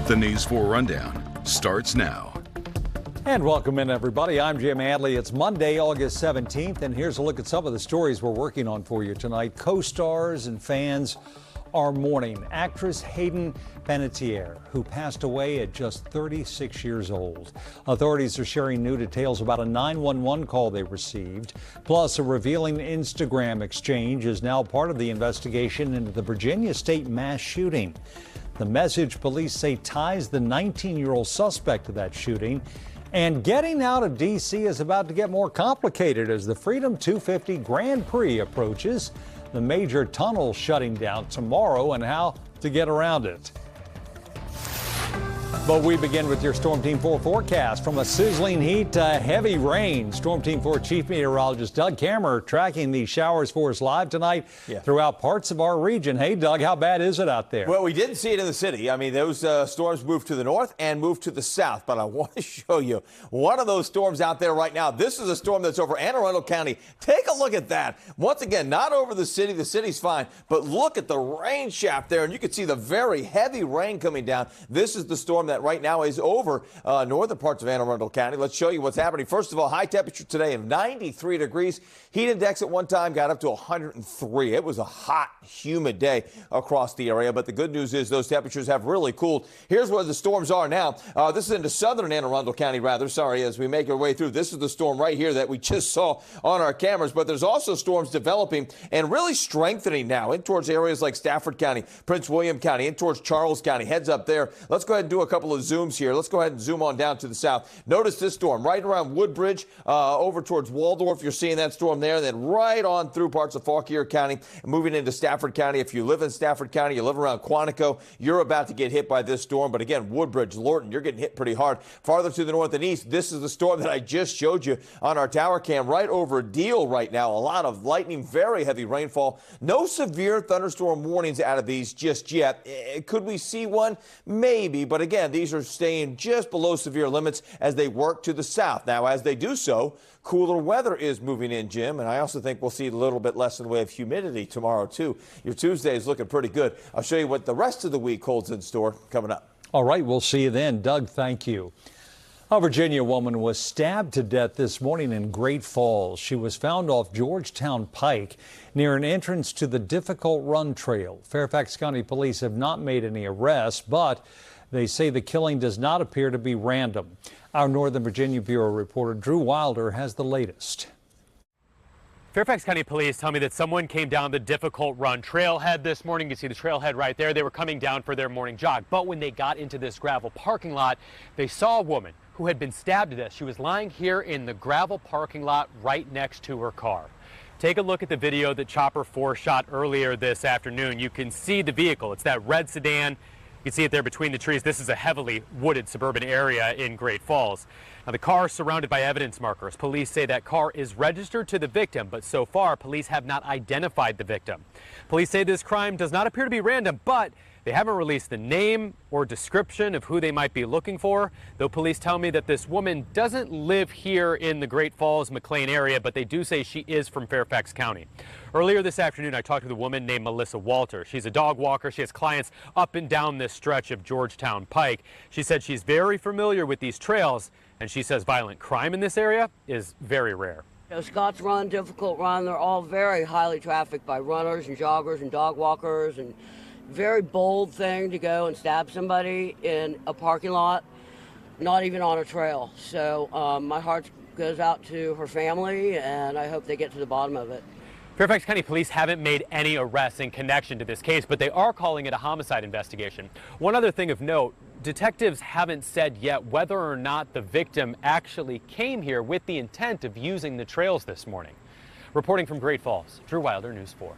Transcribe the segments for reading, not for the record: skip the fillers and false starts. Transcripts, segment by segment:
The News 4 Rundown starts now. And welcome in, everybody. I'm Jim Adley. It's Monday, August 17th, and here's a look at some of the stories we're working on for you tonight. Co-stars and fans are mourning actress Hayden Panettiere, who passed away at just 36 years old. Authorities are sharing new details about a 911 call they received. Plus, a revealing Instagram exchange is now part of the investigation into the Virginia State mass shooting. The message police say ties the 19-year-old suspect to that shooting. And getting out of D.C. is about to get more complicated as the Freedom 250 Grand Prix approaches. The major tunnel shutting down tomorrow and how to get around it. But we begin with your Storm Team 4 forecast. From a sizzling heat to heavy rain, Storm Team 4 Chief Meteorologist Doug Kammerer tracking these showers for us live tonight throughout parts of our region. Hey, Doug, how bad is it out there? Well, we didn't see it in the city. I mean, those storms moved to the north and moved to the south. But I want to show you one of those storms out there right now. This is a storm that's over Anne Arundel County. Take a look at that. Once again, not over the city. The city's fine. But look at the rain shaft there, and you can see the very heavy rain coming down. This is the storm that right now is over northern parts of Anne Arundel County. Let's show you what's happening. First of all, high temperature today of 93 degrees. Heat index at one time got up to 103. It was a hot, humid day across the area. But the good news is those temperatures have really cooled. Here's where the storms are now. This is into southern Anne Arundel County, as we make our way through. This is the storm right here that we just saw on our cameras. But there's also storms developing and really strengthening now in towards areas like Stafford County, Prince William County, in towards Charles County. Heads up there. Let's go ahead and do a couple of zooms here. Let's go ahead and zoom on down to the south. Notice this storm right around Woodbridge, over towards Waldorf. You're seeing that storm there. Then right on through parts of Fauquier County, moving into Stafford County. If you live in Stafford County, you live around Quantico, you're about to get hit by this storm. But again, Woodbridge, Lorton, you're getting hit pretty hard. Farther to the north and east, this is the storm that I just showed you on our tower cam right over Deal right now. A lot of lightning, very heavy rainfall. No severe thunderstorm warnings out of these just yet. Could we see one? Maybe. But again, these are staying just below severe limits as they work to the south. Now, as they do so, cooler weather is moving in, Jim, and I also think we'll see a little bit less in the way of humidity tomorrow, too. Your Tuesday is looking pretty good. I'll show you what the rest of the week holds in store coming up. All right, we'll see you then. Doug, thank you. A Virginia woman was stabbed to death this morning in Great Falls. She was found off Georgetown Pike near an entrance to the Difficult Run Trail. Fairfax County police have not made any arrests, but they say the killing does not appear to be random. Our Northern Virginia Bureau reporter Drew Wilder has the latest. Fairfax County police tell me that someone came down the Difficult Run trailhead this morning. You see the trailhead right there. They were coming down for their morning jog. But when they got into this gravel parking lot, they saw a woman who had been stabbed to death. She was lying here in the gravel parking lot right next to her car. Take a look at the video that Chopper 4 shot earlier this afternoon. You can see the vehicle. It's that red sedan. You can see it there between the trees. This is a heavily wooded suburban area in Great Falls. Now, the car is surrounded by evidence markers. Police say that car is registered to the victim, but so far, police have not identified the victim. Police say this crime does not appear to be random, but they haven't released the name or description of who they might be looking for, though police tell me that this woman doesn't live here in the Great Falls, McLean area, but they do say she is from Fairfax County. Earlier this afternoon, I talked to a woman named Melissa Walter. She's a dog walker. She has clients up and down this stretch of Georgetown Pike. She said she's very familiar with these trails, and she says violent crime in this area is very rare. Scott's Run, Difficult Run, they're all very highly trafficked by runners and joggers and dog walkers, and very bold thing to go and stab somebody in a parking lot, not even on a trail. So my heart goes out to her family, and I hope they get to the bottom of it. Fairfax County police haven't made any arrests in connection to this case, but they are calling it a homicide investigation. One other thing of note, detectives haven't said yet whether or not the victim actually came here with the intent of using the trails this morning. Reporting from Great Falls, Drew Wilder, News 4.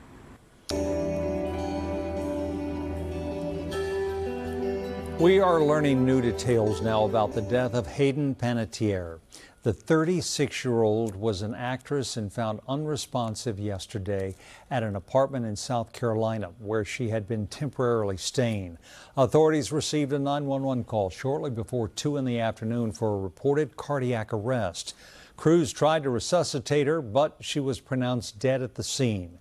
We are learning new details now about the death of Hayden Panettiere. The 36-year-old was an actress and found unresponsive yesterday at an apartment in South Carolina where she had been temporarily staying. Authorities received a 911 call shortly before 2 in the afternoon for a reported cardiac arrest. Crews tried to resuscitate her, but she was pronounced dead at the scene.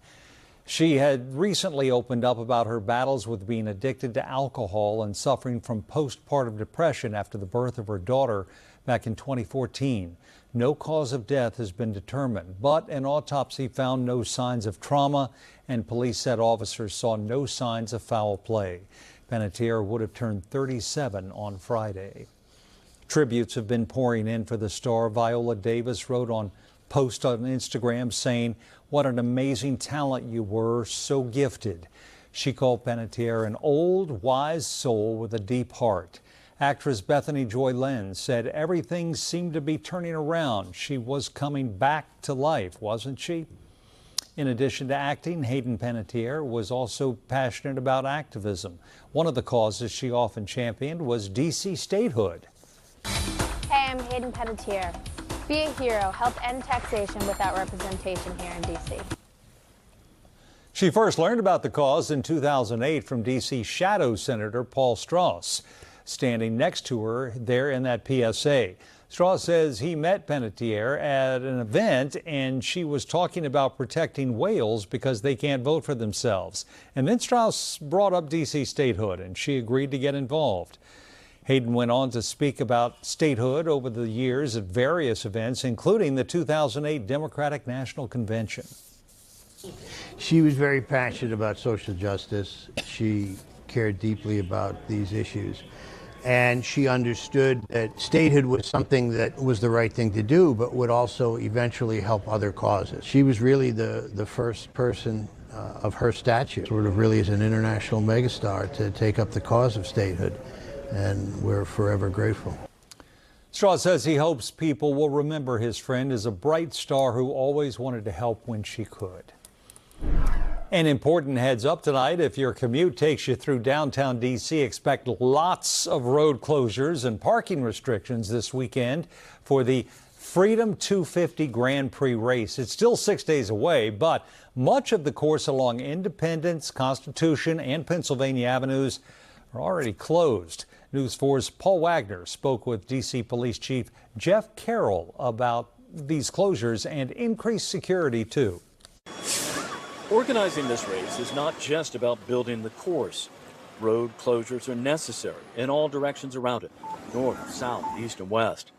She had recently opened up about her battles with being addicted to alcohol and suffering from postpartum depression after the birth of her daughter back in 2014. No cause of death has been determined, but an autopsy found no signs of trauma, and police said officers saw no signs of foul play. Panettiere would have turned 37 on Friday. Tributes have been pouring in for the star. Viola Davis wrote on post on Instagram saying, "What an amazing talent you were, so gifted." She called Panettiere an old, wise soul with a deep heart. Actress Bethany Joy Lenz said everything seemed to be turning around. She was coming back to life, wasn't she? In addition to acting, Hayden Panettiere was also passionate about activism. One of the causes she often championed was D.C. statehood. Hey, I'm Hayden Panettiere. Be a hero. Help end taxation without representation here in D.C. She first learned about the cause in 2008 from D.C. Shadow Senator Paul Strauss, standing next to her there in that PSA. Strauss says he met Panettiere at an event and she was talking about protecting whales because they can't vote for themselves. And then Strauss brought up D.C. statehood and she agreed to get involved. Hayden went on to speak about statehood over the years at various events, including the 2008 Democratic National Convention. She was very passionate about social justice. She cared deeply about these issues. And she understood that statehood was something that was the right thing to do, but would also eventually help other causes. She was really the first person of her stature, sort of really as an international megastar, to take up the cause of statehood. And we're forever grateful. Strauss says he hopes people will remember his friend as a bright star who always wanted to help when she could. An important heads up tonight. If your commute takes you through downtown D.C., expect lots of road closures and parking restrictions this weekend for the Freedom 250 Grand Prix race. It's still 6 days away, but much of the course along Independence, Constitution, and Pennsylvania Avenues are already closed. News 4's Paul Wagner spoke with D.C. Police Chief Jeff Carroll about these closures and increased security, too. Organizing this race is not just about building the course. Road closures are necessary in all directions around it, north, south, east, and west.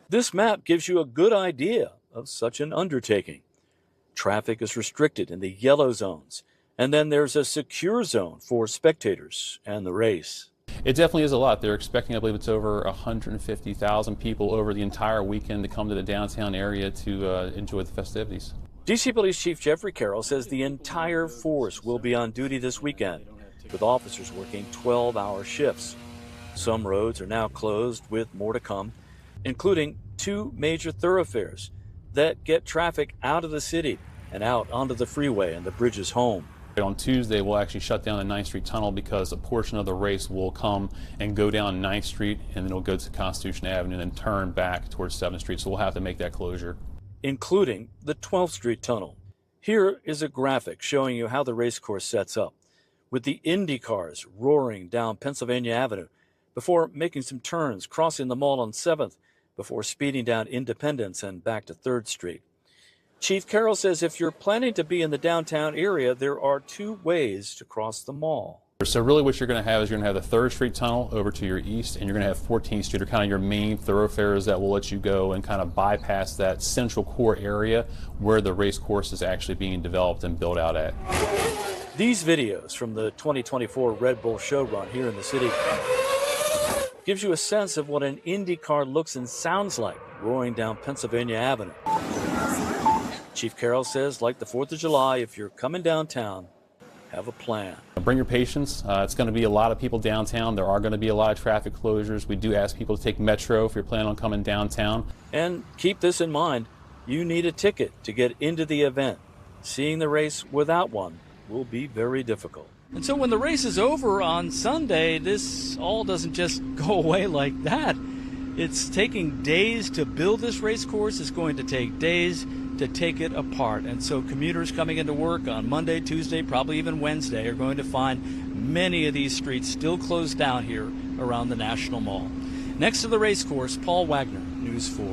This map gives you a good idea of such an undertaking. Traffic is restricted in the yellow zones, and then there's a secure zone for spectators and the race. It definitely is a lot. They're expecting, I believe it's over 150,000 people over the entire weekend to come to the downtown area to enjoy the festivities. D.C. Police Chief Jeffrey Carroll says the entire force will be on duty this weekend, with officers working 12-hour shifts. Some roads are now closed, with more to come, including 2 major thoroughfares that get traffic out of the city and out onto the freeway and the bridges home. On Tuesday, we'll actually shut down the 9th Street Tunnel because a portion of the race will come and go down 9th Street, and then it'll go to Constitution Avenue and then turn back towards 7th Street. So we'll have to make that closure. Including the 12th Street Tunnel. Here is a graphic showing you how the race course sets up, with the Indy cars roaring down Pennsylvania Avenue before making some turns, crossing the mall on 7th, before speeding down Independence and back to 3rd Street. Chief Carroll says if you're planning to be in the downtown area, there are 2 ways to cross the mall. So really what you're going to have is you're going to have the 3rd Street Tunnel over to your east, and you're going to have 14th Street, are kind of your main thoroughfares that will let you go and kind of bypass that central core area where the race course is actually being developed and built out at. These videos from the 2024 Red Bull Show Run here in the city gives you a sense of what an Indy car looks and sounds like roaring down Pennsylvania Avenue. Chief Carroll says, like the 4th of July, if you're coming downtown, have a plan. Bring your patience. It's going to be a lot of people downtown. There are going to be a lot of traffic closures. We do ask people to take Metro if you're planning on coming downtown. And keep this in mind, you need a ticket to get into the event. Seeing the race without one will be very difficult. And so when the race is over on Sunday, this all doesn't just go away like that. It's taking days to build this race course. It's going to take days to take it apart. And so commuters coming into work on Monday, Tuesday, probably even Wednesday are going to find many of these streets still closed down here around the National Mall. Next to the race course, Paul Wagner, News 4.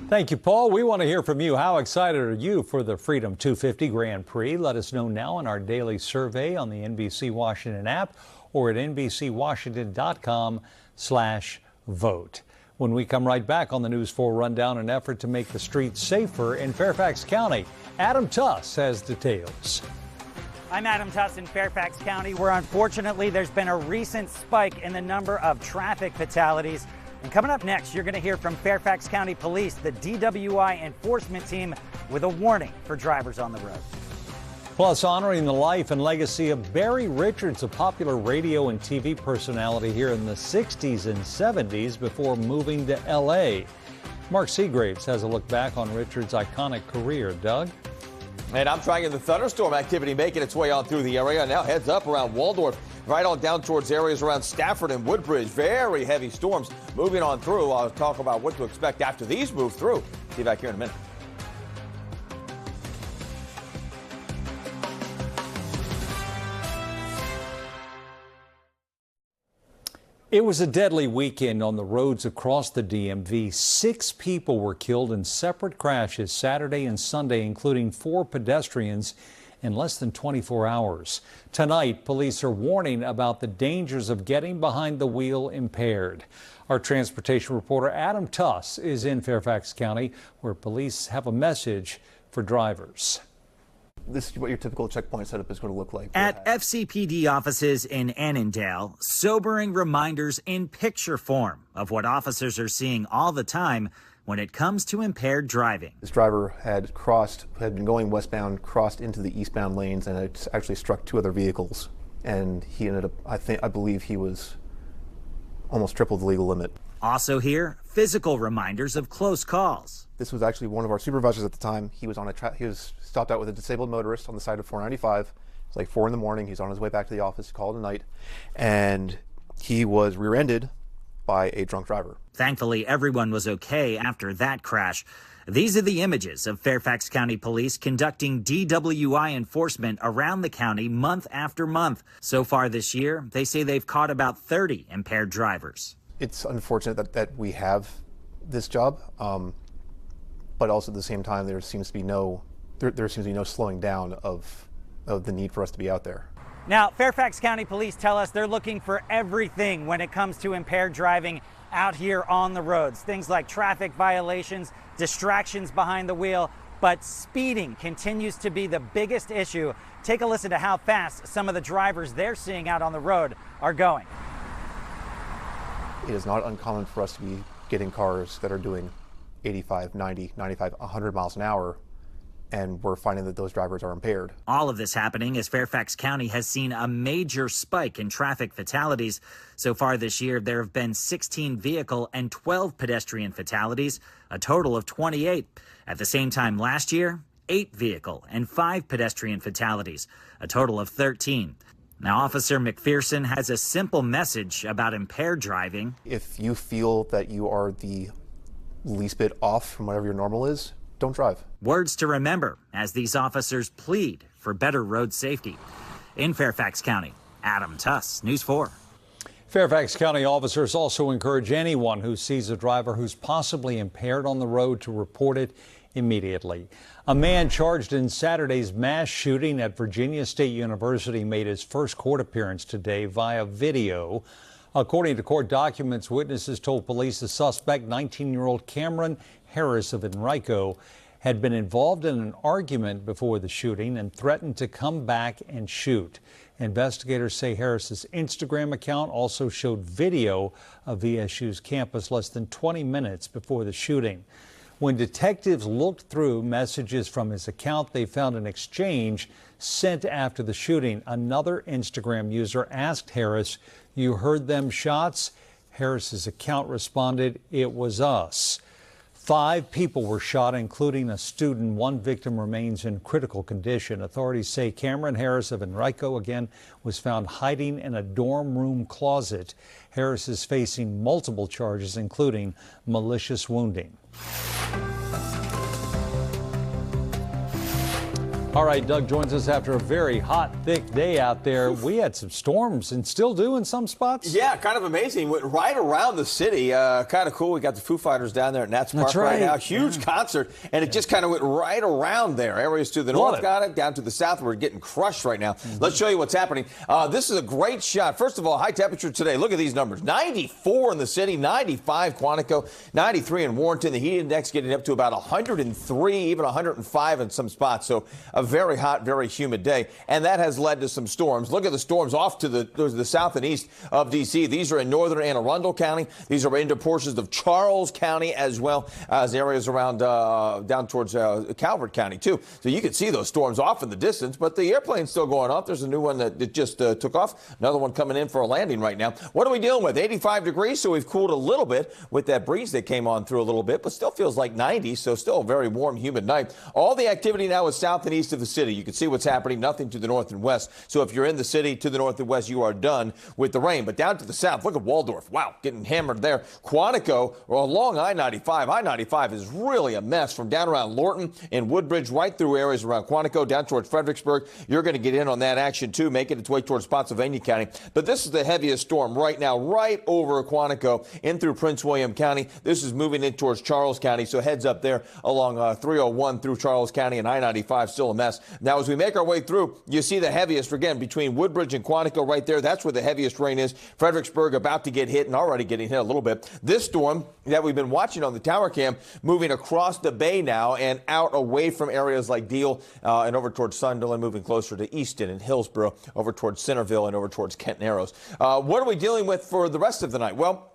Thank you, Paul. We want to hear from you. How excited are you for the Freedom 250 Grand Prix? Let us know now in our daily survey on the NBC Washington app or at NBCWashington.com/vote. When we come right back on the News 4 Rundown, an effort to make the streets safer in Fairfax County. Adam Tuss has details. I'm Adam Tuss in Fairfax County, where unfortunately there's been a recent spike in the number of traffic fatalities. And coming up next, you're going to hear from Fairfax County Police, the DWI enforcement team, with a warning for drivers on the road. Plus, honoring the life and legacy of Barry Richards, a popular radio and TV personality here in the 60s and 70s before moving to L.A. Mark Seagraves has a look back on Richards' iconic career. Doug? And I'm tracking the thunderstorm activity making its way on through the area. Now heads up around Waldorf, right on down towards areas around Stafford and Woodbridge. Very heavy storms moving on through. I'll talk about what to expect after these move through. See you back here in a minute. It was a deadly weekend on the roads across the DMV. 6 people were killed in separate crashes Saturday and Sunday, including 4 pedestrians in less than 24 hours. Tonight, police are warning about the dangers of getting behind the wheel impaired. Our transportation reporter Adam Tuss is in Fairfax County, where police have a message for drivers. This is what your typical checkpoint setup is going to look like. At FCPD offices in Annandale, sobering reminders in picture form of what officers are seeing all the time when it comes to impaired driving. This driver had been going westbound, crossed into the eastbound lanes, and it actually struck 2 other vehicles. And he ended up, I believe he was almost triple the legal limit. Also here, physical reminders of close calls. This was actually one of our supervisors at the time. He was he was stopped out with a disabled motorist on the side of 495. It's like 4 in the morning. He's on his way back to the office, called at night, and he was rear-ended by a drunk driver. Thankfully, everyone was okay after that crash. These are the images of Fairfax County Police conducting DWI enforcement around the county month after month. So far this year, they say they've caught about 30 impaired drivers. It's unfortunate that we have this job, but also at the same time there seems to be no slowing down of the need for us to be out there. Now, Fairfax County Police tell us they're looking for everything when it comes to impaired driving out here on the roads. Things like traffic violations, distractions behind the wheel, but speeding continues to be the biggest issue. Take a listen to how fast some of the drivers they're seeing out on the road are going. It is not uncommon for us to be getting cars that are doing 85, 90, 95, 100 miles an hour, and we're finding that those drivers are impaired. All of this happening as Fairfax County has seen a major spike in traffic fatalities. So far this year, there have been 16 vehicle and 12 pedestrian fatalities, a total of 28. At the same time last year, 8 vehicle and 5 pedestrian fatalities, a total of 13. Now, Officer McPherson has a simple message about impaired driving. If you feel that you are the least bit off from whatever your normal is, don't drive. Words to remember as these officers plead for better road safety. In Fairfax County, Adam Tuss, News 4. Fairfax County officers also encourage anyone who sees a driver who's possibly impaired on the road to report it immediately. A man charged in Saturday's mass shooting at Virginia State University made his first court appearance today via video. According to court documents, witnesses told police the suspect, 19-year-old Cameron Harris of Enrico, had been involved in an argument before the shooting and threatened to come back and shoot. Investigators say Harris's Instagram account also showed video of VSU's campus less than 20 minutes before the shooting. When detectives looked through messages from his account, they found an exchange sent after the shooting. Another Instagram user asked Harris, "You heard them shots?" Harris's account responded, "It was us." 5 people were shot, including a student. 1 victim remains in critical condition. Authorities say Cameron Harris of Enrico, again, was found hiding in a dorm room closet. Harris is facing multiple charges, including malicious wounding. All right, Doug joins us after a very hot, thick day out there. We had some storms and still do in some spots. Yeah, kind of amazing. Went right around the city. Kind of cool. We got the Foo Fighters down there at Nats Park right now. Huge concert, and it just kind of went right around there. Areas to the north got it, down to the south. We're getting crushed right now. Let's show you what's happening. This is a great shot. First of all, high temperature today. Look at these numbers. 94 in the city, 95 Quantico, 93 in Warrenton. The heat index getting up to about 103, even 105 in some spots. So a very hot, very humid day, and that has led to some storms. Look at the storms off to the south and east of D.C. These are in northern Anne Arundel County. These are into portions of Charles County, as well as areas around down towards Calvert County, too. So you can see those storms off in the distance, but the airplane's still going off. There's a new one that just took off. Another one coming in for a landing right now. What are we dealing with? 85 degrees, so we've cooled a little bit with that breeze that came on through a little bit, but still feels like 90, so still a very warm, humid night. All the activity now is south and east of the city. You can see what's happening, nothing to the north and west. So if you're in the city to the north and west, you are done with the rain. But down to the south, look at Waldorf. Wow, getting hammered there. Quantico, along I-95. I-95 is really a mess from down around Lorton and Woodbridge right through areas around Quantico down towards Fredericksburg. You're going to get in on that action, too, making its way towards Spotsylvania County. But this is the heaviest storm right now, right over Quantico in through Prince William County. This is moving in towards Charles County, so heads up there along 301 through Charles County, and I-95 still a mess. Now, as we make our way through, you see the heaviest, again, between Woodbridge and Quantico right there. That's where the heaviest rain is. Fredericksburg about to get hit and already getting hit a little bit. This storm that we've been watching on the tower cam moving across the bay now and out away from areas like Deal and over towards Sunderland, moving closer to Easton and Hillsborough, over towards Centerville and over towards Kent Narrows. What are we dealing with for the rest of the night? Well,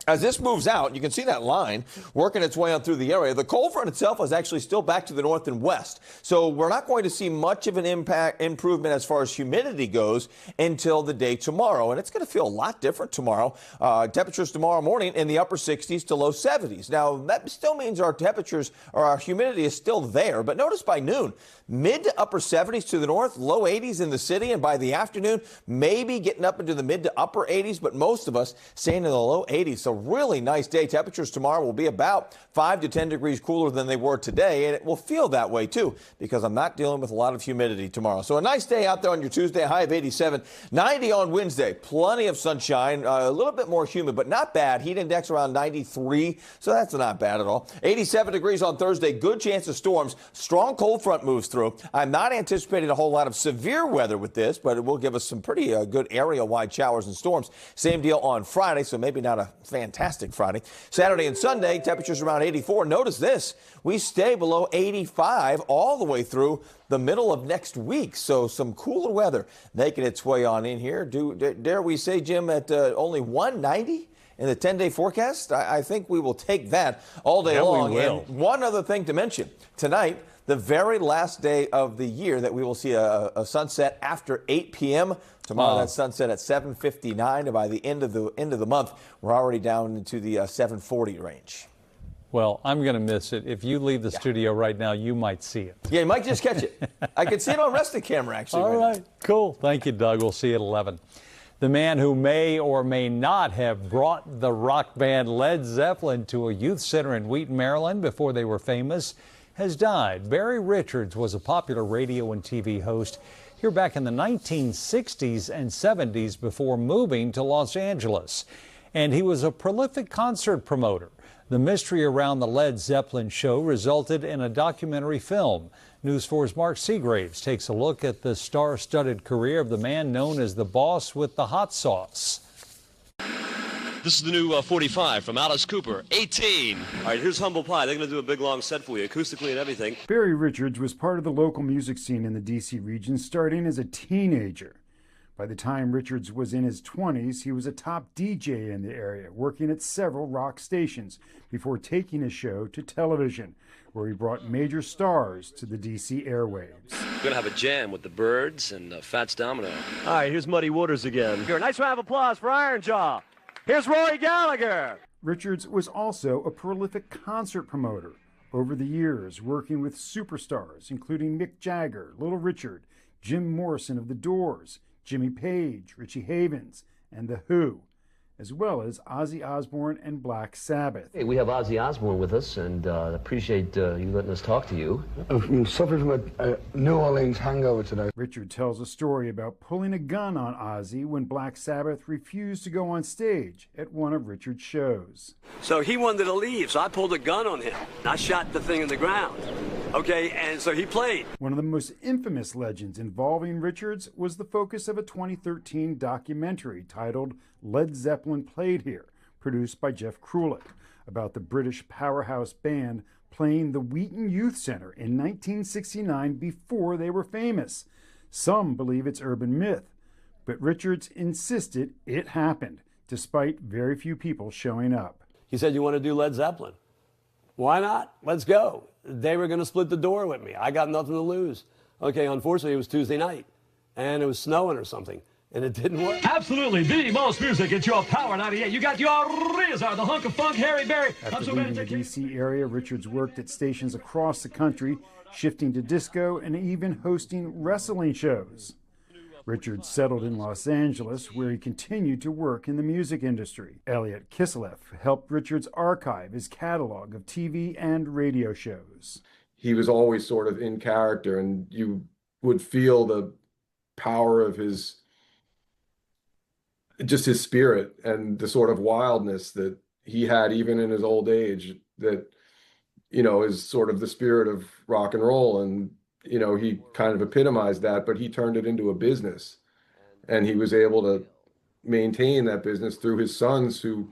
as this moves out, you can see that line working its way on through the area. The cold front itself is actually still back to the north and west. So we're not going to see much of an improvement as far as humidity goes until the day tomorrow. And it's going to feel a lot different tomorrow. Temperatures tomorrow morning in the upper 60s to low 70s. Now, that still means our temperatures or our humidity is still there. But notice by noon, mid to upper 70s to the north, low 80s in the city. And by the afternoon, maybe getting up into the mid to upper 80s. But most of us staying in the low 80s. So really nice day. Temperatures tomorrow will be about 5 to 10 degrees cooler than they were today, and it will feel that way too because I'm not dealing with a lot of humidity tomorrow. So a nice day out there on your Tuesday, a high of 87, 90 on Wednesday. Plenty of sunshine, a little bit more humid, but not bad. Heat index around 93, so that's not bad at all. 87 degrees on Thursday. Good chance of storms. Strong cold front moves through. I'm not anticipating a whole lot of severe weather with this, but it will give us some pretty good area-wide showers and storms. Same deal on Friday, so maybe not a fantastic Friday. Saturday and Sunday, temperatures around 84. Notice this, we stay below 85 all the way through the middle of next week. So some cooler weather making its way on in here. Dare we say, Jim, at only 190 in the 10-day forecast? I think we will take that all day long. We will. And one other thing to mention, tonight, the very last day of the year that we will see a sunset after 8 p.m. Tomorrow, that sunset at 7:59, and by the end of the month, we're already down into the 7:40 range. Well, I'm going to miss it. If you leave the studio right now, you might see it. Yeah, you might just catch it. I can see it on resting camera, actually. All right, cool. Thank you, Doug. We'll see you at 11. The man who may or may not have brought the rock band Led Zeppelin to a youth center in Wheaton, Maryland before they were famous has died. Barry Richards was a popular radio and TV host here back in the 1960s and 70s before moving to Los Angeles. And he was a prolific concert promoter. The mystery around the Led Zeppelin show resulted in a documentary film. News 4's Mark Seagraves takes a look at the star-studded career of the man known as the boss with the hot sauce. This is the new 45 from Alice Cooper, 18. All right, here's Humble Pie. They're going to do a big, long set for you, acoustically and everything. Barry Richards was part of the local music scene in the D.C. region starting as a teenager. By the time Richards was in his 20s, he was a top DJ in the area, working at several rock stations before taking his show to television, where he brought major stars to the D.C. airwaves. We're going to have a jam with the Byrds and Fats Domino. All right, here's Muddy Waters again. Here, nice round of applause for Iron Jaw. Here's Roy Gallagher. Richards was also a prolific concert promoter over the years, working with superstars including Mick Jagger, Little Richard, Jim Morrison of The Doors, Jimmy Page, Richie Havens, and The Who. as well as Ozzy Osbourne and Black Sabbath. Hey, we have Ozzy Osbourne with us, and appreciate you letting us talk to you. I'm suffering from a New Orleans hangover today. Richard tells a story about pulling a gun on Ozzy when Black Sabbath refused to go on stage at one of Richard's shows. So he wanted to leave, so I pulled a gun on him. I shot the thing in the ground. Okay, and so he played. One of the most infamous legends involving Richards was the focus of a 2013 documentary titled Led Zeppelin Played Here, produced by Jeff Krulik, about the British powerhouse band playing the Wheaton Youth Center in 1969 before they were famous. Some believe it's urban myth, but Richards insisted it happened, despite very few people showing up. He said, "You want to do Led Zeppelin? Why not? Let's go." They were going to split the door with me. I got nothing to lose. Okay, unfortunately, it was Tuesday night, and it was snowing or something, and it didn't work. Absolutely, the most music. It's your Power 98. You got your Rizar, the hunk of funk, Harry Berry. After leaving the D.C. area, Richards worked at stations across the country, shifting to disco and even hosting wrestling shows. Richards settled in Los Angeles, where he continued to work in the music industry. Elliot Kislev helped Richards archive his catalog of TV and radio shows. He was always sort of in character, and you would feel the power of his spirit and the sort of wildness that he had even in his old age, that, is sort of the spirit of rock and roll. And he kind of epitomized that, but he turned it into a business, and he was able to maintain that business through his sons, who,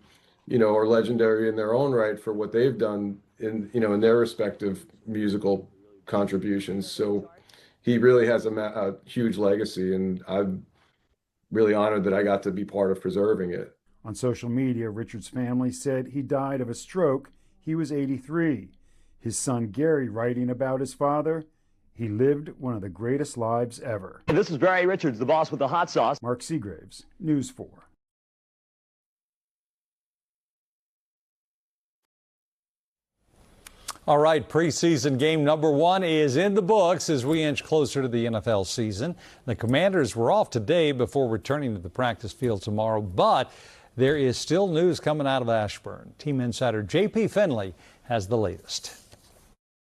are legendary in their own right for what they've done in their respective musical contributions. So he really has a huge legacy, and I'm really honored that I got to be part of preserving it. On social media, Richard's family said he died of a stroke. He was 83. His son Gary writing about his father, "He lived one of the greatest lives ever." This is Barry Richards, the boss with the hot sauce. Mark Seagraves, News 4. All right, preseason game number 1 is in the books as we inch closer to the NFL season. The Commanders were off today before returning to the practice field tomorrow, but there is still news coming out of Ashburn. Team insider J.P. Finley has the latest.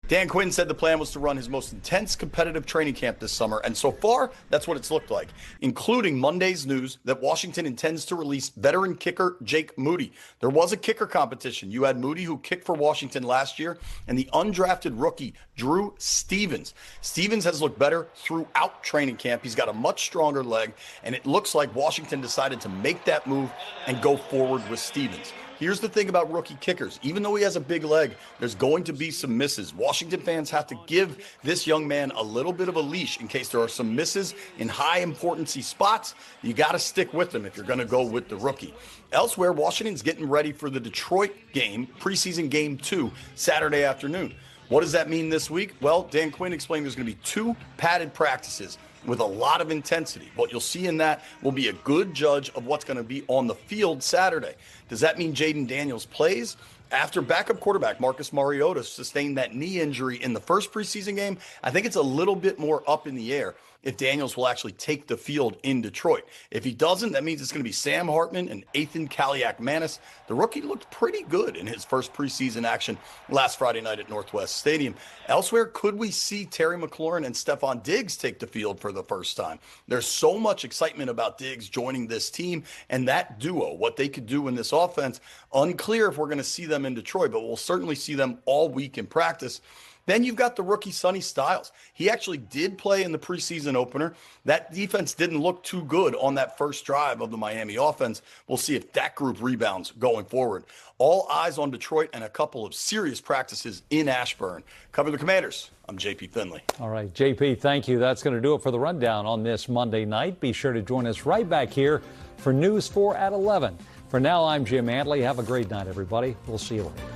Dan Quinn said the plan was to run his most intense competitive training camp this summer, and so far, that's what it's looked like, including Monday's news that Washington intends to release veteran kicker Jake Moody. There was a kicker competition. You had Moody, who kicked for Washington last year, and the undrafted rookie Drew Stevens. Stevens has looked better throughout training camp. He's got a much stronger leg, and it looks like Washington decided to make that move and go forward with Stevens. Here's the thing about rookie kickers. Even though he has a big leg, there's going to be some misses. Washington fans have to give this young man a little bit of a leash in case there are some misses in high importance spots. You got to stick with them if you're going to go with the rookie. Elsewhere, Washington's getting ready for the Detroit game, preseason game 2, Saturday afternoon. What does that mean this week? Well, Dan Quinn explained there's going to be 2 padded practices with a lot of intensity. What you'll see in that will be a good judge of what's going to be on the field Saturday. Does that mean Jaden Daniels plays? After backup quarterback Marcus Mariota sustained that knee injury in the first preseason game, I think it's a little bit more up in the air if Daniels will actually take the field in Detroit. If he doesn't, that means it's going to be Sam Hartman and Ethan Kaliak-Manis. The rookie looked pretty good in his first preseason action last Friday night at Northwest Stadium. Elsewhere, could we see Terry McLaurin and Stephon Diggs take the field for the first time? There's so much excitement about Diggs joining this team and that duo, what they could do in this offense. Unclear if we're going to see them in Detroit, but we'll certainly see them all week in practice. Then you've got the rookie Sonny Styles. He actually did play in the preseason opener. That defense didn't look too good on that first drive of the Miami offense. We'll see if that group rebounds going forward. All eyes on Detroit and a couple of serious practices in Ashburn. Cover the Commanders. I'm J.P. Finley. All right, J.P., thank you. That's going to do it for the rundown on this Monday night. Be sure to join us right back here for News 4 at 11. For now, I'm Jim Adley. Have a great night, everybody. We'll see you later.